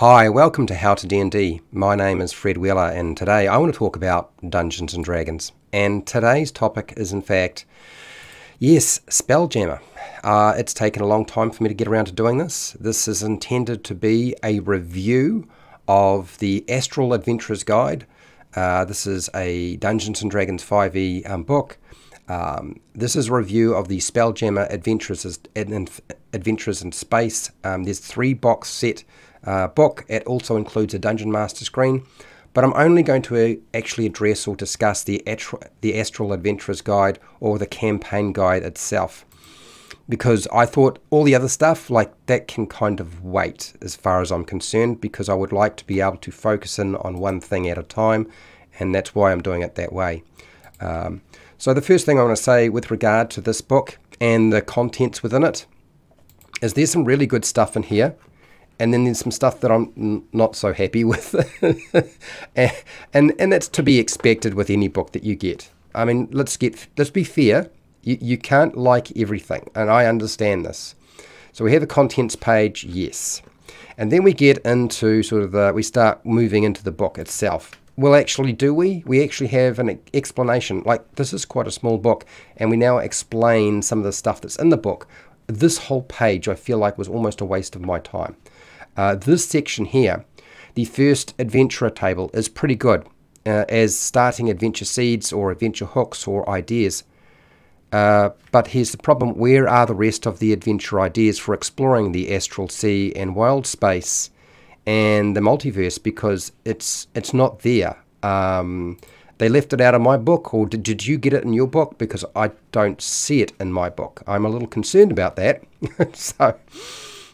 Hi, welcome to HowtoDandD. My name is Fred Wheeler and today I want to talk about Dungeons & Dragons. And today's topic is in fact, yes, Spelljammer. It's taken a long time for me to get around to doing this. This is intended to be a review of the Astral Adventurer's Guide. This is a Dungeons & Dragons 5e book. This is a review of the Spelljammer Adventures in Space. There's 3-box set book. It also includes a Dungeon Master screen, but I'm only going to actually address or discuss the Astral Adventurer's Guide or the campaign guide itself, because I thought all the other stuff like that can kind of wait as far as I'm concerned, because I would like to be able to focus in on one thing at a time, and that's why I'm doing it that way. So the first thing I want to say with regard to this book and the contents within it is there's some really good stuff in here. And then there's some stuff that I'm not so happy with. and that's to be expected with any book that you get. I mean, let's be fair. You can't like everything, and I understand this. So we have a contents page, yes. And then we get into sort of we start moving into the book itself. Well, actually, do we? We actually have an explanation. Like, this is quite a small book, and we now explain some of the stuff that's in the book. This whole page, I feel like, was almost a waste of my time. This section here, the first adventurer table, is pretty good as starting adventure seeds or adventure hooks or ideas. But here's the problem: where are the rest of the adventure ideas for exploring the astral sea and wild space and the multiverse? Because it's not there. They left it out of my book, or did you get it in your book? Because I don't see it in my book. I'm a little concerned about that. So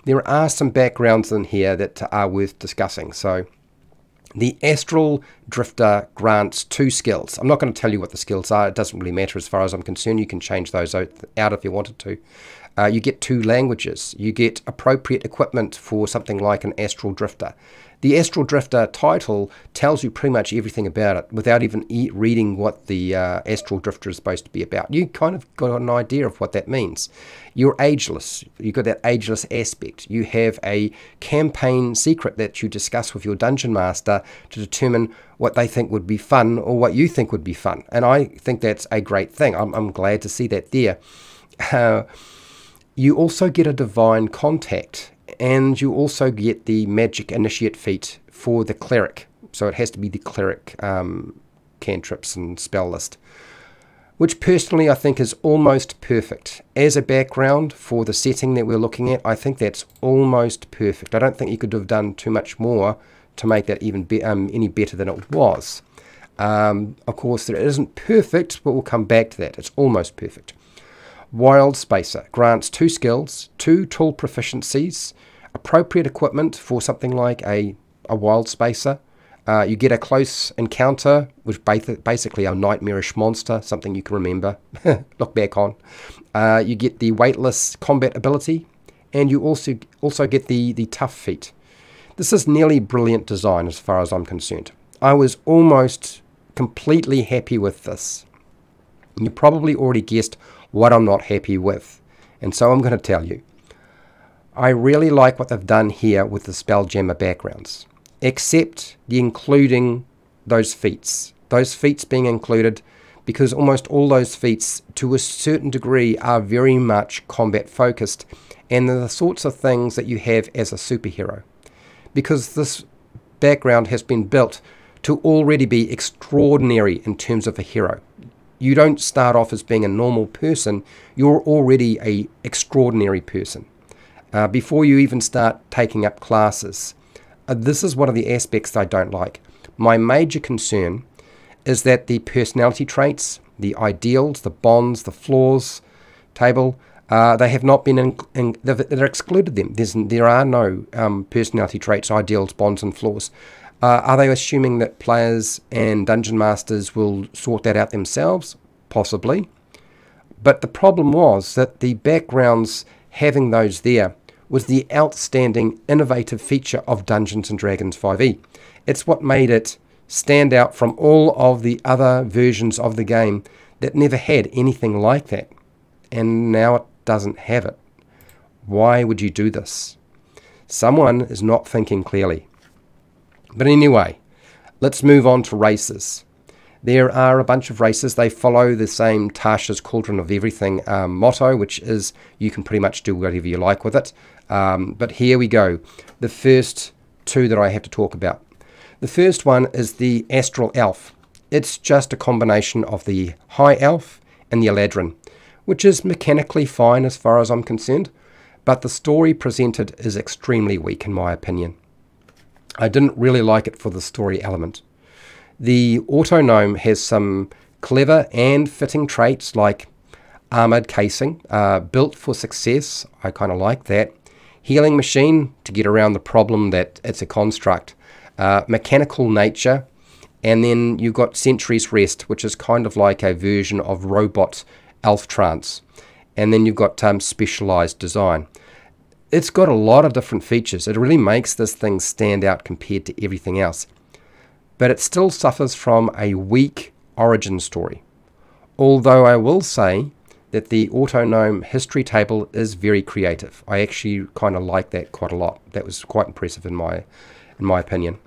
there are some backgrounds in here that are worth discussing. So the Astral Drifter grants 2 skills. I'm not going to tell you what the skills are. It doesn't really matter as far as I'm concerned. You can change those out if you wanted to. You get 2 languages. You get appropriate equipment for something like an Astral Drifter. The Astral Drifter title tells you pretty much everything about it without even reading what the Astral Drifter is supposed to be about. You kind of got an idea of what that means. You're ageless. You've got that ageless aspect. You have a campaign secret that you discuss with your Dungeon Master to determine what they think would be fun or what you think would be fun. And I think that's a great thing. I'm glad to see that there. You also get a divine contact, and you also get the magic initiate feat for the cleric. So it has to be the cleric cantrips and spell list, which personally I think is almost perfect. As a background for the setting that we're looking at, I think that's almost perfect. I don't think you could have done too much more to make that even any better than it was. Of course, it isn't perfect, but we'll come back to that. It's almost perfect. Wild Spacer grants 2 skills, 2 tool proficiencies, appropriate equipment for something like a Wild Spacer. You get a close encounter, which basically a nightmarish monster, something you can remember, look back on. You get the weightless combat ability, and you also get the tough feat. This is nearly brilliant design as far as I'm concerned. I was almost completely happy with this. You probably already guessed what I'm not happy with, and so I'm going to tell you. I really like what they've done here with the Spelljammer backgrounds, except the including those feats being included, because almost all those feats to a certain degree are very much combat focused, and they're the sorts of things that you have as a superhero, because this background has been built to already be extraordinary in terms of a hero. You don't start off as being a normal person, you're already an extraordinary person. Before you even start taking up classes. This is one of the aspects I don't like. My major concern is that the personality traits, the ideals, the bonds, the flaws table, they have not been, they're excluded them. There are no personality traits, ideals, bonds and flaws. Are they assuming that players and dungeon masters will sort that out themselves? Possibly. But the problem was that the backgrounds having those there was the outstanding innovative feature of Dungeons & Dragons 5e. It's what made it stand out from all of the other versions of the game that never had anything like that. And now it doesn't have it. Why would you do this? Someone is not thinking clearly. But anyway, let's move on to races. There are a bunch of races. They follow the same Tasha's Cauldron of Everything motto, which is you can pretty much do whatever you like with it. But here we go. The first two that I have to talk about. The first one is the Astral Elf. It's just a combination of the High Elf and the Eladrin, which is mechanically fine as far as I'm concerned, but the story presented is extremely weak in my opinion. I didn't really like it for the story element. The Auto-Gnome has some clever and fitting traits like armoured casing, built for success, I kind of like that. Healing machine to get around the problem that it's a construct. Mechanical nature, and then you've got Century's Rest, which is kind of like a version of robot elf trance. And then you've got specialized design. It's got a lot of different features. It really makes this thing stand out compared to everything else. But it still suffers from a weak origin story. Although I will say that the Auto-Gnome history table is very creative. I actually kind of like that quite a lot. That was quite impressive in my opinion.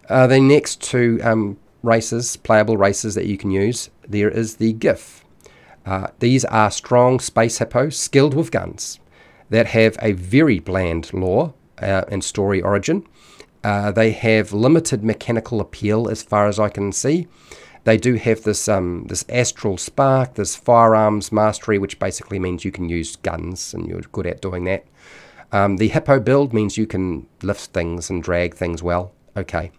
The next two races, playable races that you can use, there is the GIF. These are strong space hippos, skilled with guns, that have a very bland lore and story origin. They have limited mechanical appeal as far as I can see. They do have this astral spark, this firearms mastery, which basically means you can use guns and you're good at doing that. The hippo build means you can lift things and drag things well. Okay.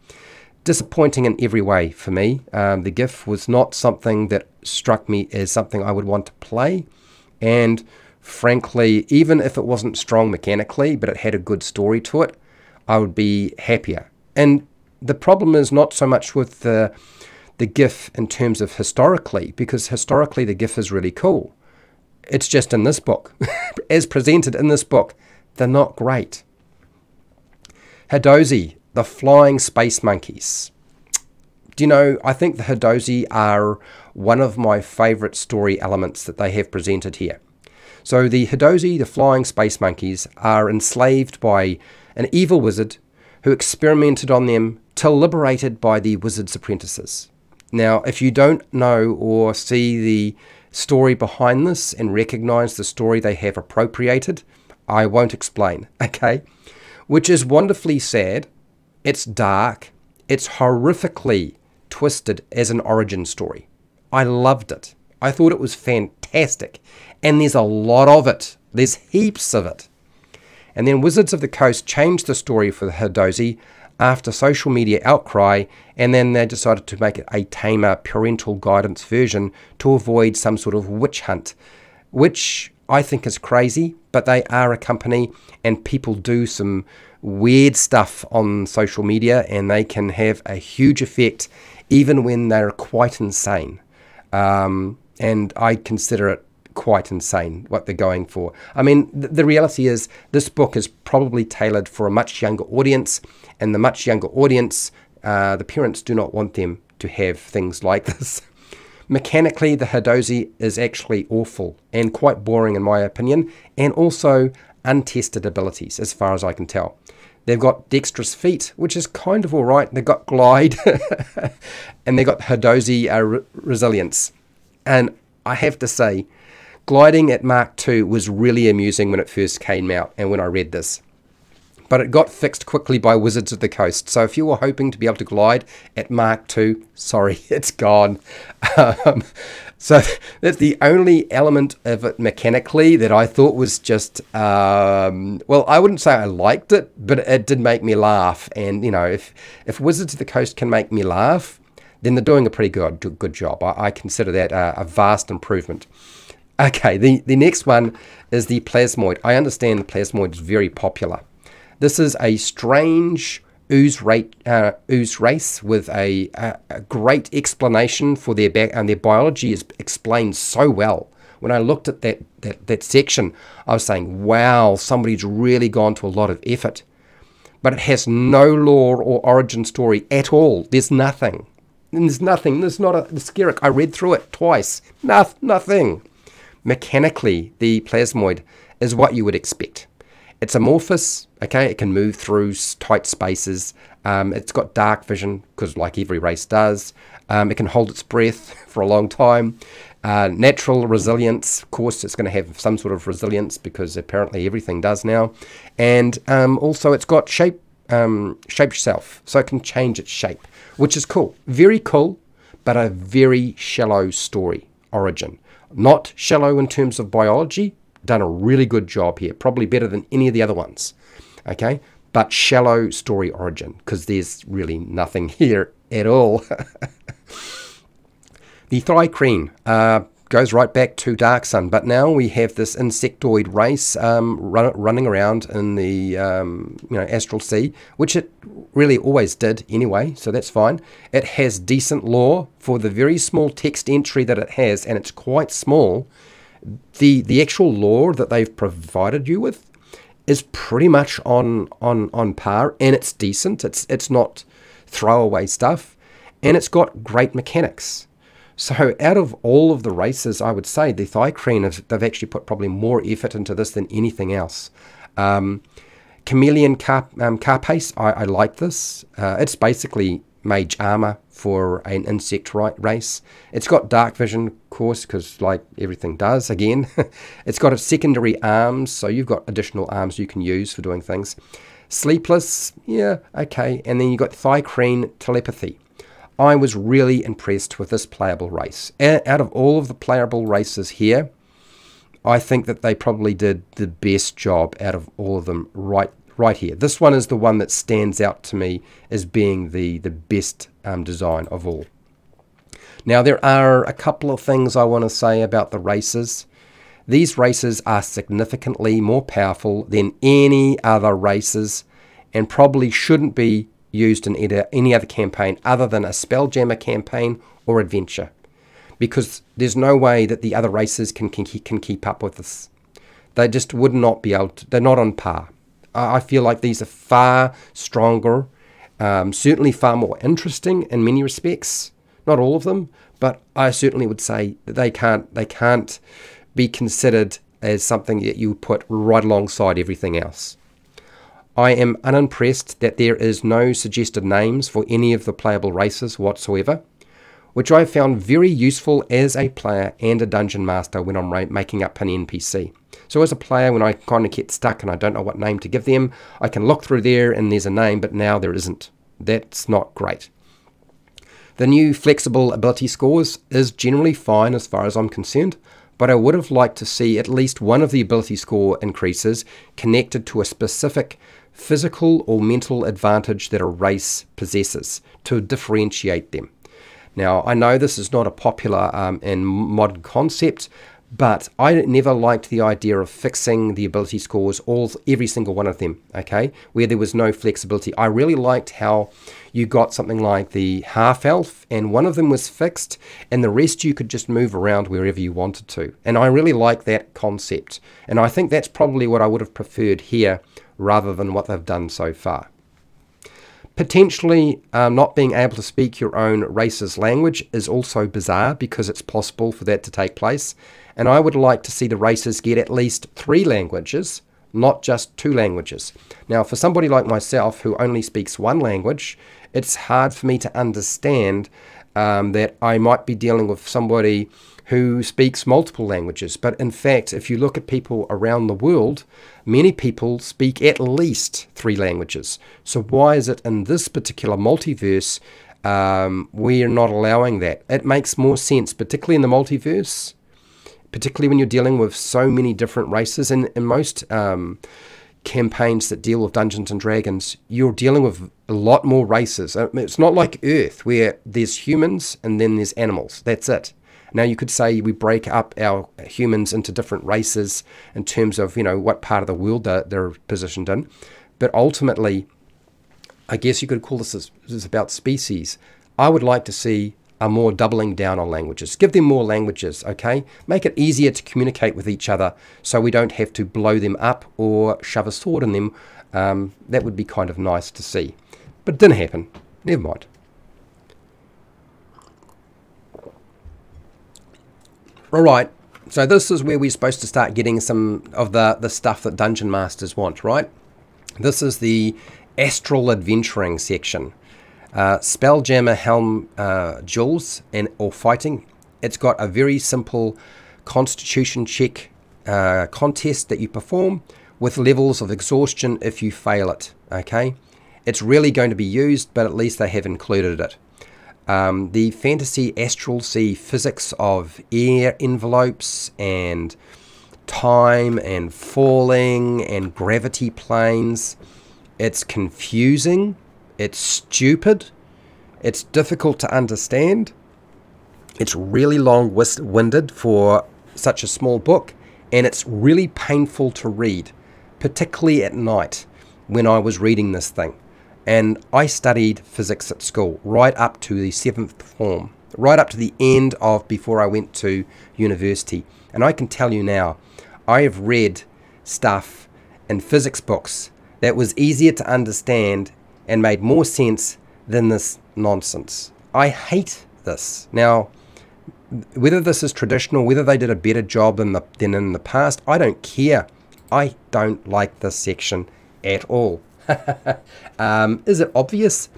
Disappointing in every way for me. The GIF was not something that struck me as something I would want to play. And frankly, even if it wasn't strong mechanically, but it had a good story to it, I would be happier. And the problem is not so much with the GIF in terms of historically, because historically the GIF is really cool. It's just in this book. As presented in this book, they're not great. Hadozi, the flying space monkeys. Do you know, I think the Hadozi are one of my favorite story elements that they have presented here. So the Hadozi, the flying space monkeys, are enslaved by an evil wizard who experimented on them till liberated by the wizard's apprentices. Now, if you don't know or see the story behind this and recognize the story they have appropriated, I won't explain, okay? Which is wonderfully sad. It's dark. It's horrifically twisted as an origin story. I loved it. I thought it was fantastic. And there's a lot of it. There's heaps of it. And then Wizards of the Coast changed the story for the Hadozi after social media outcry, and then they decided to make it a tamer parental guidance version to avoid some sort of witch hunt, which I think is crazy, but they are a company and people do some weird stuff on social media and they can have a huge effect even when they're quite insane. And I consider it quite insane what they're going for. I mean, the reality is this book is probably tailored for a much younger audience, and the much younger audience, the parents do not want them to have things like this. Mechanically, the Hadozi is actually awful and quite boring in my opinion, and also untested abilities as far as I can tell. They've got dexterous feet, which is kind of alright. They've got glide, and they've got Hadozi resilience. And I have to say, gliding at Mark II was really amusing when it first came out and when I read this. But it got fixed quickly by Wizards of the Coast. So if you were hoping to be able to glide at Mark II, sorry, it's gone. So that's the only element of it mechanically that I thought was just, well, I wouldn't say I liked it, but it did make me laugh. And, you know, if Wizards of the Coast can make me laugh, then they're doing a pretty good job. I consider that a vast improvement. Okay, the next one is the Plasmoid. I understand the Plasmoid is very popular. This is a strange ooze race with a great explanation for their back, and their biology is explained so well. When I looked at that section, I was saying, wow, somebody's really gone to a lot of effort. But it has no lore or origin story at all. There's nothing. There's nothing. There's not a Skerrick. I read through it twice. Nothing. Mechanically, the Plasmoid is what you would expect. It's amorphous, okay? It can move through tight spaces. It's got dark vision, because like every race does. It can hold its breath for a long time. Natural resilience, of course, it's going to have some sort of resilience, because apparently everything does now. And also it's got shape self, so it can change its shape, which is cool. Very cool, but a very shallow story origin. Not shallow in terms of biology. Done a really good job here, probably better than any of the other ones, okay? But shallow story origin, because there's really nothing here at all. The Thri-kreen goes right back to Dark Sun, but now we have this insectoid race running around in the Astral Sea, which it really always did anyway, so that's fine. It has decent lore for the very small text entry that it has, and it's quite small. The actual lore that they've provided you with is pretty much on par, and it's decent. It's not throwaway stuff, and it's got great mechanics. So out of all of the races, I would say the Thri-kreen, they've actually put probably more effort into this than anything else. Chameleon Carapace, I like this. It's basically mage armor for an insect race. It's got dark vision, of course, because like everything does, again. It's got a secondary arms, so you've got additional arms you can use for doing things. Sleepless, yeah, okay. And then you've got Thri-kreen Telepathy. I was really impressed with this playable race. Out of all of the playable races here, I think that they probably did the best job out of all of them right here. This one is the one that stands out to me as being the best design of all. Now, there are a couple of things I want to say about the races. These races are significantly more powerful than any other races, and probably shouldn't be used in any other campaign other than a Spelljammer campaign or adventure, because there's no way that the other races can keep up with this. They just would not be able to. They're not on par. I feel like these are far stronger, certainly far more interesting in many respects. Not all of them, but I certainly would say that they can't be considered as something that you put right alongside everything else. I am unimpressed that there is no suggested names for any of the playable races whatsoever, which I found very useful as a player and a dungeon master when I'm making up an NPC. So as a player, when I kind of get stuck and I don't know what name to give them, I can look through there and there's a name, but now there isn't. That's not great. The new flexible ability scores is generally fine as far as I'm concerned, but I would have liked to see at least one of the ability score increases connected to a specific physical or mental advantage that a race possesses to differentiate them. Now, I know this is not a popular and modern concept, but I never liked the idea of fixing the ability scores, every single one of them, okay, where there was no flexibility. I really liked how you got something like the half-elf, and one of them was fixed, and the rest you could just move around wherever you wanted to. And I really like that concept, and I think that's probably what I would have preferred here rather than what they've done so far. Potentially not being able to speak your own race's language is also bizarre, because it's possible for that to take place. And I would like to see the races get at least 3 languages, not just 2 languages. Now, for somebody like myself who only speaks 1 language, it's hard for me to understand that I might be dealing with somebody who speaks multiple languages. But in fact, if you look at people around the world, many people speak at least 3 languages. So why is it in this particular multiverse we're not allowing that? It makes more sense, particularly in the multiverse, particularly when you're dealing with so many different races. And in most campaigns that deal with Dungeons and Dragons, you're dealing with a lot more races. It's not like Earth, where there's humans and then there's animals. That's it. Now, you could say we break up our humans into different races in terms of, what part of the world they're positioned in. But ultimately, I guess you could call this about species. I would like to see a more doubling down on languages. Give them more languages, okay? Make it easier to communicate with each other so we don't have to blow them up or shove a sword in them. That would be kind of nice to see. But it didn't happen. Never mind. All right, So this is where we're supposed to start getting some of the stuff that Dungeon Masters want, right? This is the Astral Adventuring section. Spelljammer Helm duels or fighting. It's got a very simple constitution check contest that you perform with levels of exhaustion if you fail it, okay? It's really going to be used, but at least they have included it. The Fantasy Astral Sea physics of air envelopes and time and falling and gravity planes. It's confusing. It's stupid. It's difficult to understand. It's really long-winded for such a small book, and it's really painful to read, particularly at night when I was reading this thing. And I studied physics at school right up to the 7th form, right up to the end of before I went to university. And I can tell you now, I have read stuff in physics books that was easier to understand and made more sense than this nonsense. I hate this. Now, whether this is traditional, whether they did a better job than in the past, I don't care. I don't like this section at all. Is it obvious?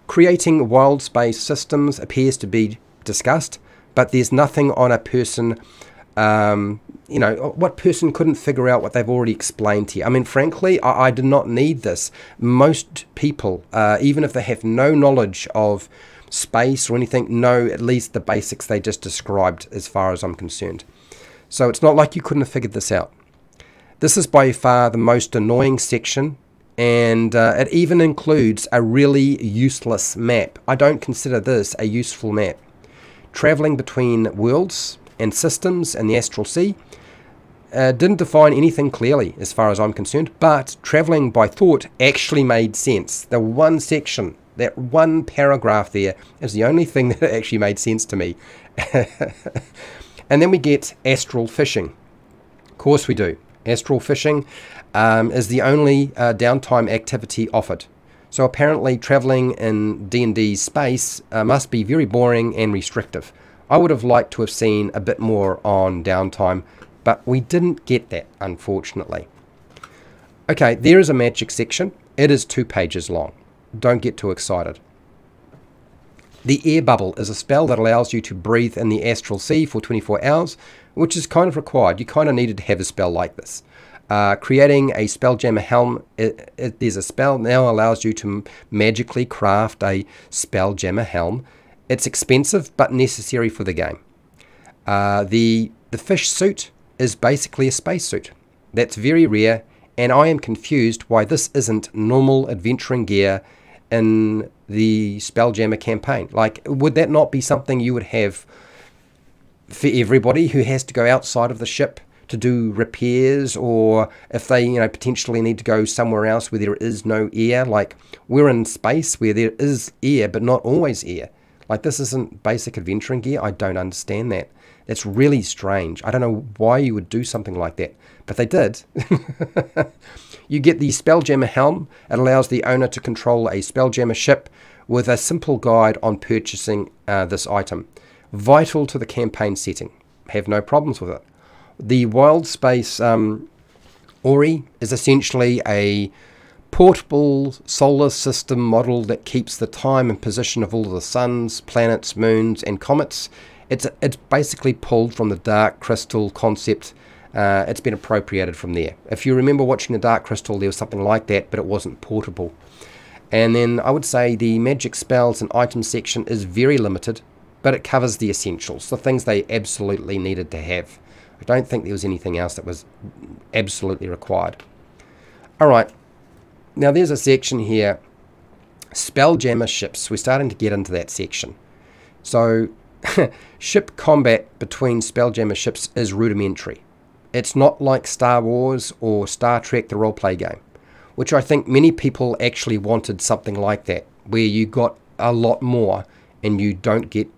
Creating wild space systems appears to be discussed, but there's nothing on a person, you know, what person couldn't figure out what they've already explained here? I mean, frankly, I did not need this. Most people, even if they have no knowledge of space or anything, know at least the basics they just described as far as I'm concerned. So it's not like you couldn't have figured this out. This is by far the most annoying section. And it even includes a really useless map. I don't consider this a useful map. Traveling between worlds and systems in the Astral Sea didn't define anything clearly as far as I'm concerned, but traveling by thought actually made sense. The one section, that one paragraph there is the only thing that actually made sense to me. And then we get astral fishing. Of course we do. Astral fishing is the only downtime activity offered. So apparently traveling in D&D space must be very boring and restrictive. I would have liked to have seen a bit more on downtime, but we didn't get that, unfortunately. Okay, there is a magic section. It is 2 pages long. Don't get too excited. The air bubble is a spell that allows you to breathe in the astral sea for 24 hours, which is kind of required. You kind of needed to have a spell like this. Creating a Spelljammer helm, there's a spell now allows you to magically craft a Spelljammer helm. It's expensive but necessary for the game. The fish suit is basically a spacesuit. That's very rare, and I am confused why this isn't normal adventuring gear in the Spelljammer campaign. Like, would that not be something you would have for everybody who has to go outside of the ship to do repairs, or if they, you know, potentially need to go somewhere else where there is no air? Like, we're in space where there is air, but not always air. Like, this isn't basic adventuring gear. I don't understand that. That's really strange. I don't know why you would do something like that, but they did. You get the Spelljammer helm. It allows the owner to control a Spelljammer ship with a simple guide on purchasing this item. Vital to the campaign setting. Have no problems with it. The Wild Space Ori is essentially a portable solar system model that keeps the time and position of all the suns, planets, moons, and comets. It's basically pulled from the Dark Crystal concept. It's been appropriated from there. If you remember watching the Dark Crystal, there was something like that, but it wasn't portable. And then I would say the magic spells and items section is very limited, but it covers the essentials, the things they absolutely needed to have. I don't think there was anything else that was absolutely required. Alright, now there's a section here, Spelljammer ships. We're starting to get into that section. So, ship combat between Spelljammer ships is rudimentary. It's not like Star Wars or Star Trek, the roleplay game, which I think many people actually wanted something like that, where you got a lot more and you don't get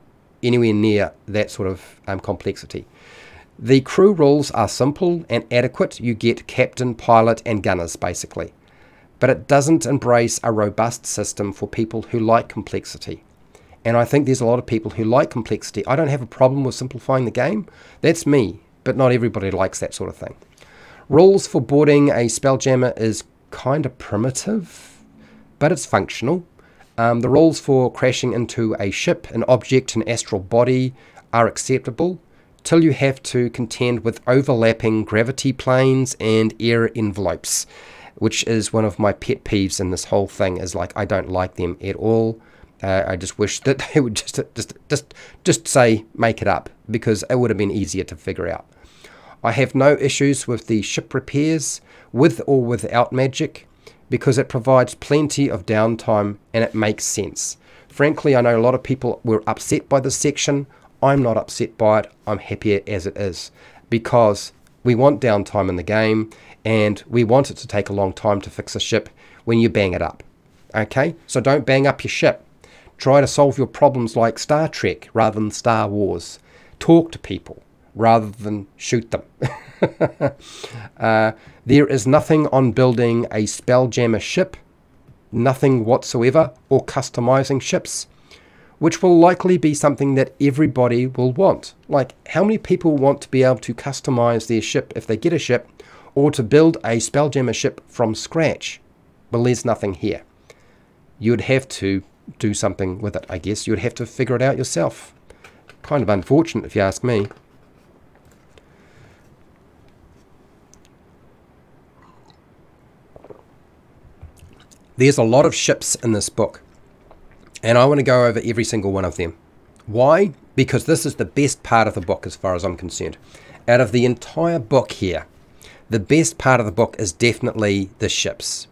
anywhere near that sort of complexity. The crew rules are simple and adequate. You get captain, pilot, and gunners, basically. But it doesn't embrace a robust system for people who like complexity. And I think there's a lot of people who like complexity. I don't have a problem with simplifying the game. That's me. but not everybody likes that sort of thing. Rules for boarding a Spelljammer is kind of primitive, but it's functional. The rules for crashing into a ship, an object, an astral body are acceptable till you have to contend with overlapping gravity planes and air envelopes, which is one of my pet peeves in this whole thing. Is like, I don't like them at all. I just wish that they would just say make it up, because it would have been easier to figure out. I have no issues with the ship repairs, with or without magic, because it provides plenty of downtime and it makes sense. Frankly, I know a lot of people were upset by this section. I'm not upset by it. I'm happy as it is, because we want downtime in the game and we want it to take a long time to fix a ship when you bang it up. Okay, so don't bang up your ship. Try to solve your problems like Star Trek rather than Star Wars. Talk to people rather than shoot them. There is nothing on building a Spelljammer ship, nothing whatsoever, or customizing ships, which will likely be something that everybody will want. Like, how many people want to be able to customize their ship if they get a ship, or to build a Spelljammer ship from scratch? Well, there's nothing here. You'd have to do something with it, I guess. You'd have to figure it out yourself. Kind of unfortunate, if you ask me. There's a lot of ships in this book, and I want to go over every single one of them. Why? Because this is the best part of the book as far as I'm concerned. Out of the entire book here, the best part of the book is definitely the ships.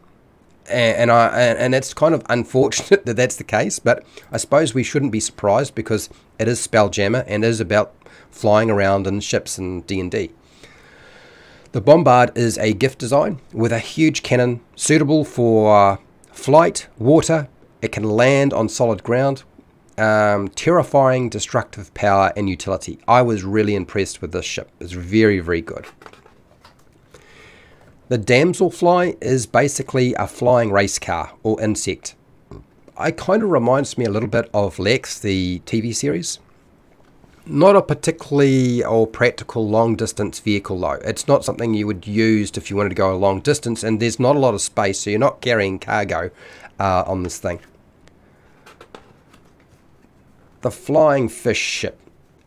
And it's kind of unfortunate that that's the case, but I suppose we shouldn't be surprised, because it is Spelljammer and it is about flying around in ships in D&D. The Bombard is a gift design with a huge cannon suitable for flight, water. It can land on solid ground. Terrifying destructive power and utility. I was really impressed with this ship. It's very, very good. The Damselfly is basically a flying race car or insect. It kind of reminds me a little bit of Lex, the TV series. Not a particularly practical long distance vehicle though. It's not something you would use if you wanted to go a long distance, and there's not a lot of space, so you're not carrying cargo on this thing. The Flying Fish ship.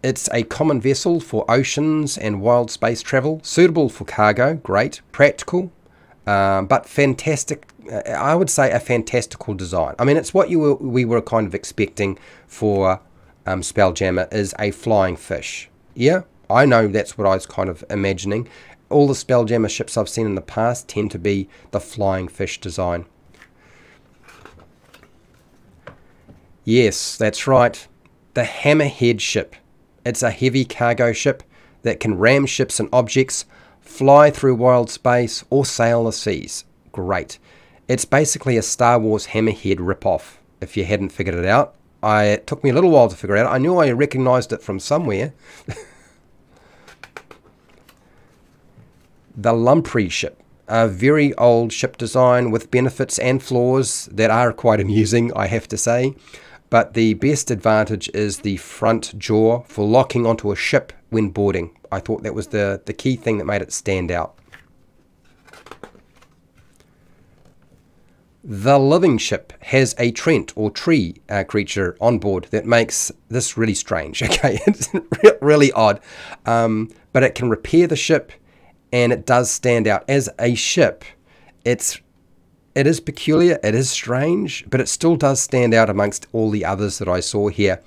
It's a common vessel for oceans and wild space travel, suitable for cargo, great, practical, but fantastic. I would say a fantastical design. I mean, it's what we were kind of expecting for Spelljammer, is a flying fish. Yeah, I know that's what I was kind of imagining. All the Spelljammer ships I've seen in the past tend to be the flying fish design. Yes, that's right. The Hammerhead ship. It's a heavy cargo ship that can ram ships and objects, fly through wild space, or sail the seas. Great. It's basically a Star Wars Hammerhead ripoff, if you hadn't figured it out. It took me a little while to figure it out. I knew I recognized it from somewhere. The Lamprey ship. A very old ship design with benefits and flaws that are quite amusing, I have to say. But the best advantage is the front jaw for locking onto a ship when boarding. I thought that was the key thing that made it stand out. The Living ship has a Trent or tree creature on board that makes this really strange. Okay, it's really odd. But it can repair the ship, and it does stand out as a ship. It is peculiar, it is strange, but it still does stand out amongst all the others that I saw here.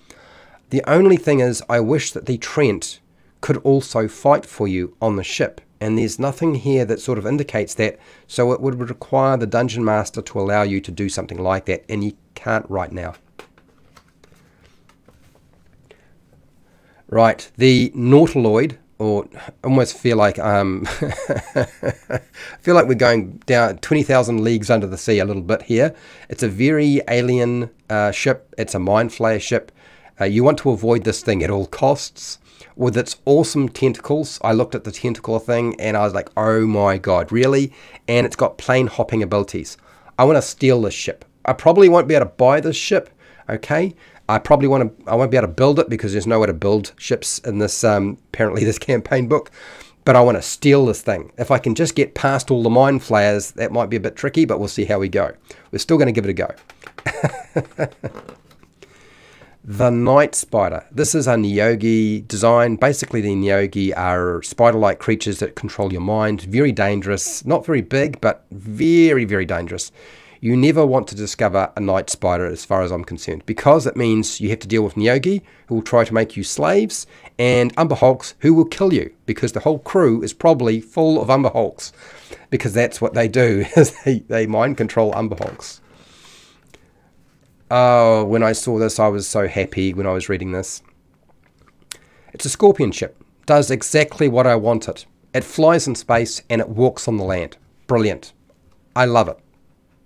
The only thing is, I wish that the Trent could also fight for you on the ship, and there's nothing here that sort of indicates that, so it would require the Dungeon Master to allow you to do something like that, and you can't right now. Right, the Nautiloid, or almost feel like feel like we're going down 20,000 leagues under the sea a little bit here. It's a very alien ship. It's a mind flayer ship. You want to avoid this thing at all costs. With its awesome tentacles, I looked at the tentacle thing and I was like, oh my god, really? And it's got plane hopping abilities. I want to steal this ship. I probably won't be able to buy this ship, okay? I won't be able to build it because there's nowhere to build ships in this, apparently this campaign book. But I want to steal this thing. If I can just get past all the mind flayers, that might be a bit tricky, but we'll see how we go. We're still going to give it a go. The Night Spider. This is a Neogi design. Basically, the Neogi are spider-like creatures that control your mind. Very dangerous. Not very big, but very, very dangerous. You never want to discover a night spider as far as I'm concerned, because it means you have to deal with Neogi, who will try to make you slaves, and Umber Hulks, who will kill you, because the whole crew is probably full of Umber Hulks, because that's what they do, is they mind control Umber Hulks. Oh, when I saw this, I was so happy when I was reading this. It's a scorpion ship. Does exactly what I want it. It flies in space and it walks on the land. Brilliant. I love it.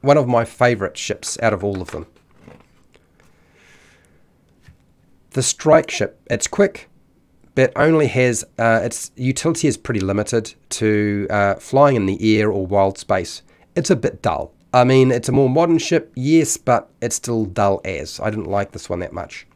One of my favourite ships out of all of them. The Strike ship. It's quick, but only has its utility is pretty limited to flying in the air or wild space. It's a bit dull. I mean, it's a more modern ship, yes, but it's still dull as. I didn't like this one that much.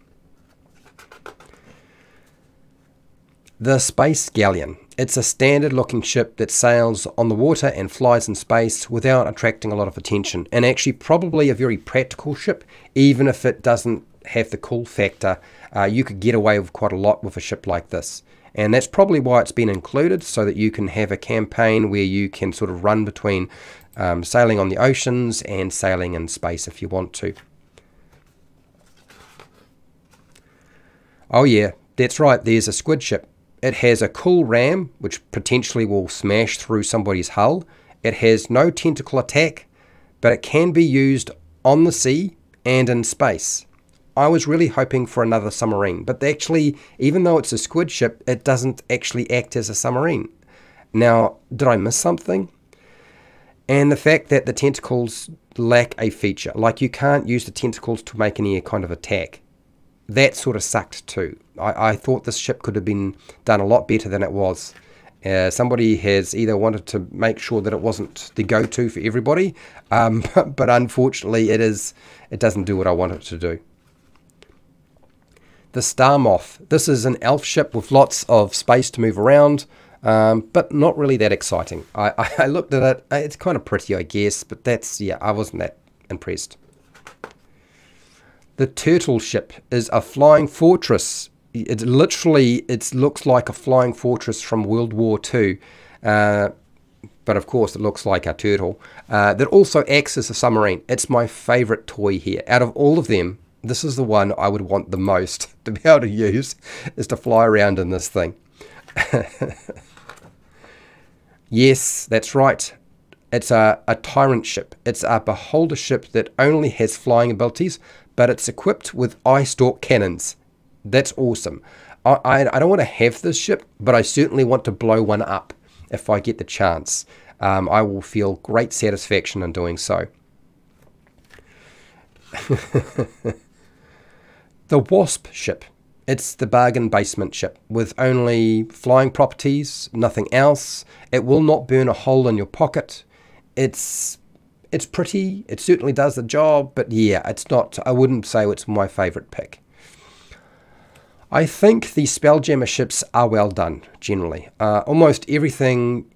The Space Galleon. It's a standard looking ship that sails on the water and flies in space without attracting a lot of attention. And actually probably a very practical ship, even if it doesn't have the cool factor. You could get away with quite a lot with a ship like this. And that's probably why it's been included, so that you can have a campaign where you can sort of run between sailing on the oceans and sailing in space if you want to. Oh yeah, that's right, there's a squid ship. It has a cool ram, which potentially will smash through somebody's hull. It has no tentacle attack, but it can be used on the sea and in space. I was really hoping for another submarine, but actually, even though it's a squid ship, it doesn't actually act as a submarine. Now, did I miss something? And the fact that the tentacles lack a feature, like you can't use the tentacles to make any kind of attack. That sort of sucked too. I thought this ship could have been done a lot better than it was. Somebody has either wanted to make sure that it wasn't the go-to for everybody, but unfortunately it doesn't do what I want it to do. The Star Moth. This is an elf ship with lots of space to move around, but not really that exciting. I looked at it. It's kind of pretty, I guess, but yeah, I wasn't that impressed. The Turtle ship is a flying fortress. It looks like a flying fortress from World War II, but of course it looks like a turtle. That also acts as a submarine. It's my favourite toy here. Out of all of them, this is the one I would want the most to be able to use, is to fly around in this thing. Yes, that's right. It's a tyrant ship. It's a beholder ship that only has flying abilities, but it's equipped with eye stalk cannons. That's awesome. I don't want to have this ship, but I certainly want to blow one up if I get the chance. I will feel great satisfaction in doing so. The Wasp ship. It's the bargain basement ship with only flying properties, nothing else. It will not burn a hole in your pocket. It's pretty. It certainly does the job, but yeah, it's not. I wouldn't say it's my favourite pick. I think the Spelljammer ships are well done generally. Almost everything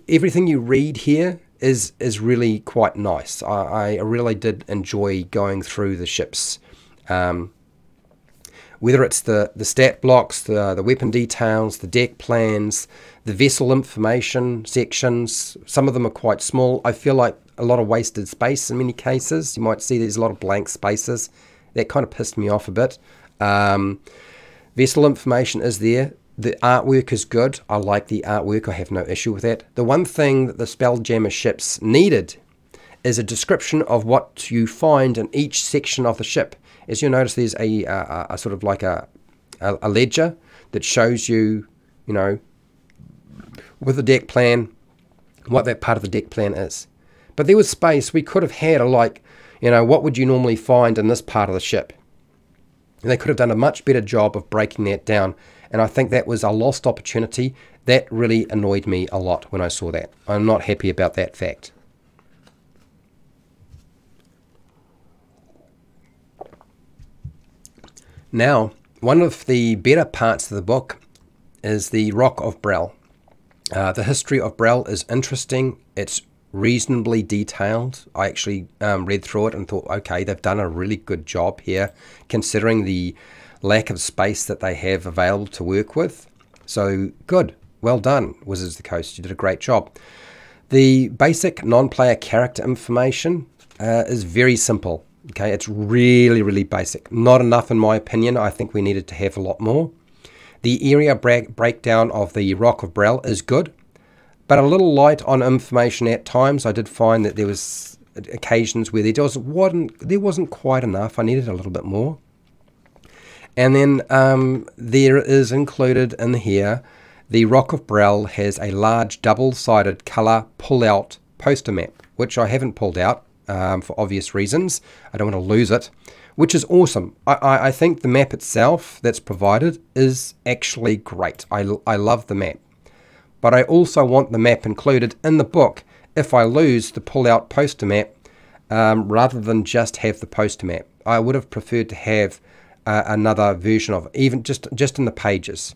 everything you read here is really quite nice. I really did enjoy going through the ships. Whether it's the stat blocks, the weapon details, the deck plans, the vessel information sections. Some of them are quite small. I feel like a lot of wasted space in many cases. You might see there's a lot of blank spaces. That kind of pissed me off a bit. Vessel information is there. The artwork is good. I like the artwork. I have no issue with that. The one thing that the Spelljammer ships needed is a description of what you find in each section of the ship. As you'll notice, there's a sort of like a ledger that shows you, with the deck plan, what that part of the deck plan is. But there was space. We could have had what would you normally find in this part of the ship? And they could have done a much better job of breaking that down. And I think that was a lost opportunity. That really annoyed me a lot when I saw that. I'm not happy about that fact. Now, one of the better parts of the book is the Rock of Bral. The history of Bral is interesting. It's reasonably detailed. I actually read through it and thought, okay, they've done a really good job here, considering the lack of space that they have available to work with. So good. Well done, Wizards of the Coast. You did a great job. The basic non-player character information is very simple. Okay, it's really, really basic. Not enough in my opinion. I think we needed to have a lot more. The area breakdown of the Rock of Bral is good, but a little light on information at times. I did find that there was occasions where there wasn't quite enough. I needed a little bit more. And then there is included in here, the Rock of Bral has a large double-sided colour pull-out poster map, which I haven't pulled out for obvious reasons. I don't want to lose it, which is awesome. I think the map itself that's provided is actually great. I love the map. But I also want the map included in the book if I lose the pull-out poster map rather than just have the poster map. I would have preferred to have another version of it, even just in the pages.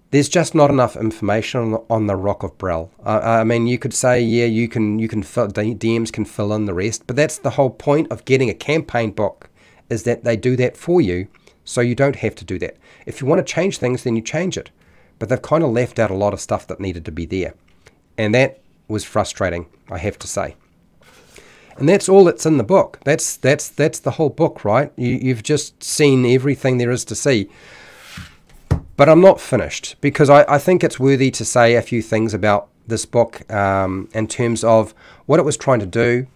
There's just not enough information on the Rock of Bral. I mean, you could say, yeah, you can DMs can fill in the rest, but that's the whole point of getting a campaign book, is that they do that for you, so you don't have to do that. If you want to change things, then you change it. But they've kind of left out a lot of stuff that needed to be there, and that was frustrating, I have to say. And that's all that's in the book. That's the whole book, right? You've just seen everything there is to see. But I'm not finished, because I think it's worthy to say a few things about this book in terms of what it was trying to do,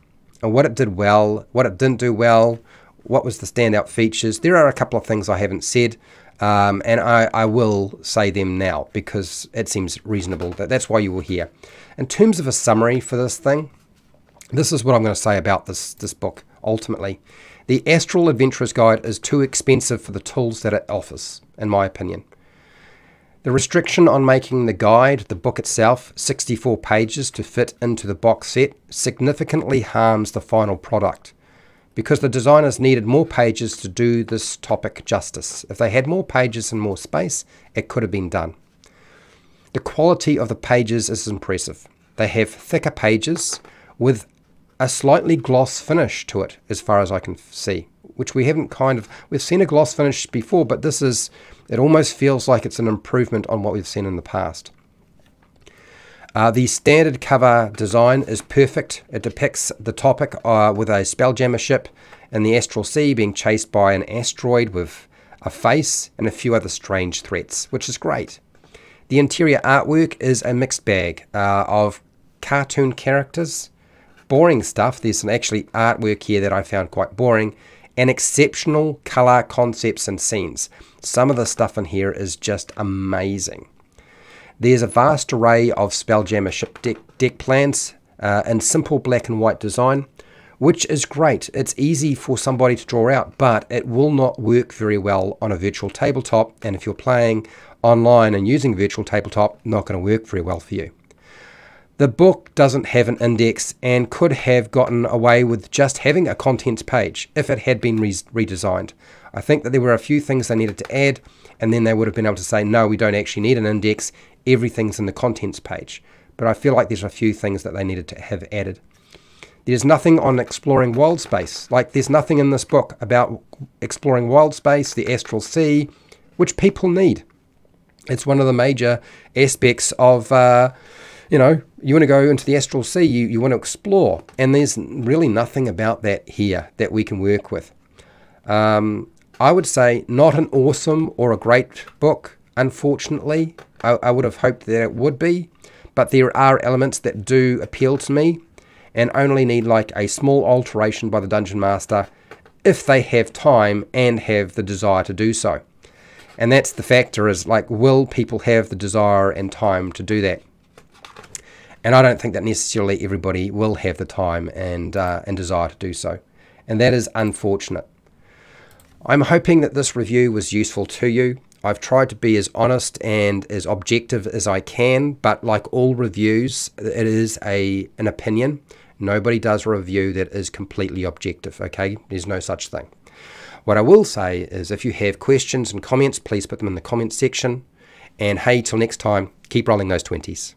and what it did well, what it didn't do well, what was the standout features. There are a couple of things I haven't said, and I will say them now, because it seems reasonable. That's why you were here. In terms of a summary for this thing, this is what I'm going to say about this book, ultimately. The Astral Adventurer's Guide is too expensive for the tools that it offers, in my opinion. The restriction on making the guide, the book itself, 64 pages to fit into the box set, significantly harms the final product, because the designers needed more pages to do this topic justice. If they had more pages and more space, it could have been done. The quality of the pages is impressive. They have thicker pages with a slightly gloss finish to it, as far as I can see, which we haven't we've seen a gloss finish before, but it almost feels like it's an improvement on what we've seen in the past. The standard cover design is perfect. It depicts the topic with a Spelljammer ship in the Astral Sea being chased by an asteroid with a face and a few other strange threats, which is great. The interior artwork is a mixed bag of cartoon characters, boring stuff. There's some actually artwork here that I found quite boring, and exceptional color concepts and scenes. Some of the stuff in here is just amazing. There's a vast array of Spelljammer ship deck plans in simple black and white design, which is great. It's easy for somebody to draw out, but it will not work very well on a virtual tabletop, and if you're playing online and using virtual tabletop, not going to work very well for you. The book doesn't have an index and could have gotten away with just having a contents page if it had been redesigned. I think that there were a few things they needed to add, and then they would have been able to say, no, we don't actually need an index, everything's in the contents page. But I feel like there's a few things that they needed to have added. There's nothing on exploring wild space. Like, there's nothing in this book about exploring wild space, the Astral Sea, which people need. It's one of the major aspects of, you want to go into the Astral Sea, you want to explore, and there's really nothing about that here that we can work with. I would say not an awesome or a great book, unfortunately. I would have hoped that it would be, but there are elements that do appeal to me and only need like a small alteration by the Dungeon Master if they have time and have the desire to do so. And that's the factor, is like, will people have the desire and time to do that? And I don't think that necessarily everybody will have the time and desire to do so. And that is unfortunate. I'm hoping that this review was useful to you. I've tried to be as honest and as objective as I can, but like all reviews, it is an opinion. Nobody does a review that is completely objective, okay? There's no such thing. What I will say is if you have questions and comments, please put them in the comments section. And hey, till next time, keep rolling those 20s.